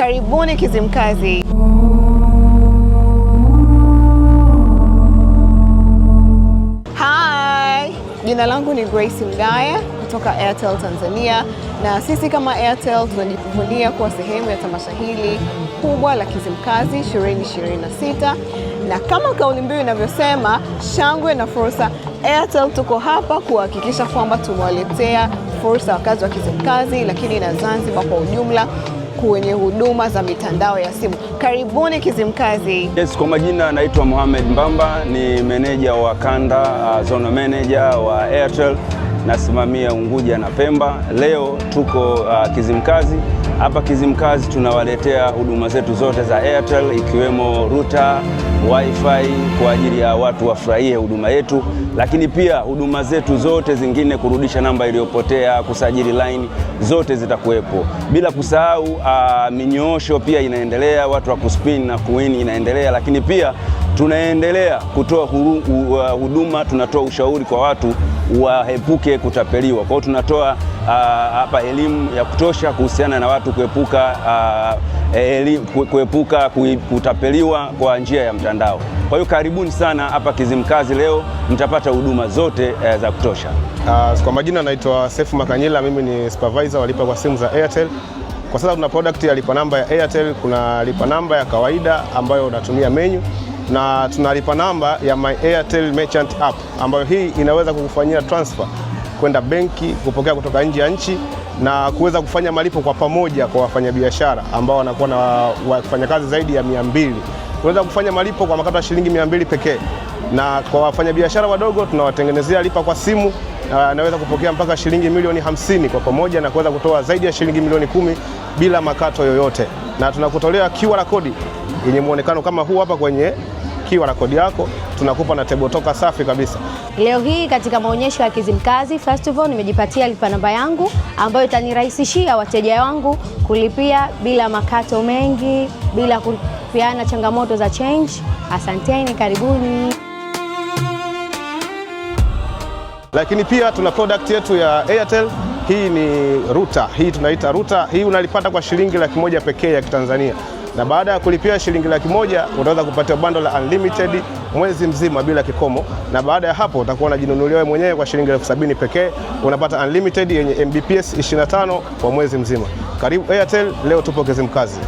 Karibuni Kizimkazi. Hi, jina langu ni Grace Mgaya kutoka Airtel Tanzania, na sisi kama Airtel tunajivunia kuwa sehemu ya tamasha hili kubwa la Kizimkazi 2026, na kama kauli mbiu inavyosema, shangwe na fursa, Airtel tuko hapa kuhakikisha kwamba tumewaletea fursa wakazi wa Kizimkazi, lakini na Zanzibar kwa ujumla kwenye huduma za mitandao ya simu. Karibuni Kizimkazi. Yes, kwa majina naitwa Mohamed Mbamba, ni meneja wa kanda, zone manager wa Airtel, nasimamia Unguja na Pemba. Leo tuko Kizimkazi. Hapa Kizimkazi tunawaletea huduma zetu zote za Airtel, ikiwemo router, wifi kwa ajili ya watu wafurahie huduma yetu, lakini pia huduma zetu zote zingine, kurudisha namba iliyopotea, kusajili line, zote zitakuwepo. Bila kusahau minyoosho pia inaendelea, watu wa kuspin na kuwin inaendelea, lakini pia tunaendelea kutoa huduma, tunatoa ushauri kwa watu waepuke kutapeliwa. Kwa hiyo tunatoa hapa elimu ya kutosha kuhusiana na watu kuepuka kutapeliwa kwa njia ya mtandao. Kwa hiyo karibuni sana hapa Kizimkazi, leo mtapata huduma zote za kutosha. Kwa majina naitwa Sefu Makanyila, mimi ni supervisor wa lipa kwa simu za Airtel. Kwa sasa tuna product ya lipa namba ya Airtel. Kuna lipa namba ya kawaida ambayo unatumia menu, na tuna lipa namba ya My Airtel Merchant App ambayo hii inaweza kukufanyia transfer kwenda benki, kupokea kutoka nje ya nchi, na kuweza kufanya malipo kwa pamoja kwa wafanyabiashara ambao wanakuwa na wafanyakazi zaidi ya 200. Tunaweza kufanya malipo kwa makato ya shilingi 200 pekee, na kwa wafanyabiashara wadogo tunawatengenezea lipa kwa simu, anaweza kupokea mpaka shilingi milioni 50 kwa pamoja, na kuweza kutoa zaidi ya shilingi milioni 10 bila makato yoyote. Na tunakutolea QR code yenye muonekano kama huu hapa. Kwenye QR code yako tunakupa na table toka safi kabisa. Leo hii katika maonyesho ya Kizimkazi Festival nimejipatia lipa namba yangu ambayo itanirahisishia wateja wangu kulipia bila makato mengi, bila kupiana changamoto za change. Asanteni, karibuni. Lakini pia tuna product yetu ya Airtel. Hii ni router. Hii tunaita router. Hii unalipata kwa shilingi 100 pekee ya Kitanzania. Na baada ya kulipia shilingi 100 utaweza kupata bundle la unlimited mwezi mzima bila kikomo, na baada ya hapo utakuwa unajinunulia wewe mwenyewe kwa shilingi 70,000 pekee, unapata unlimited yenye Mbps 25 kwa mwezi mzima. Karibu Airtel, leo tupo Kizimkazi.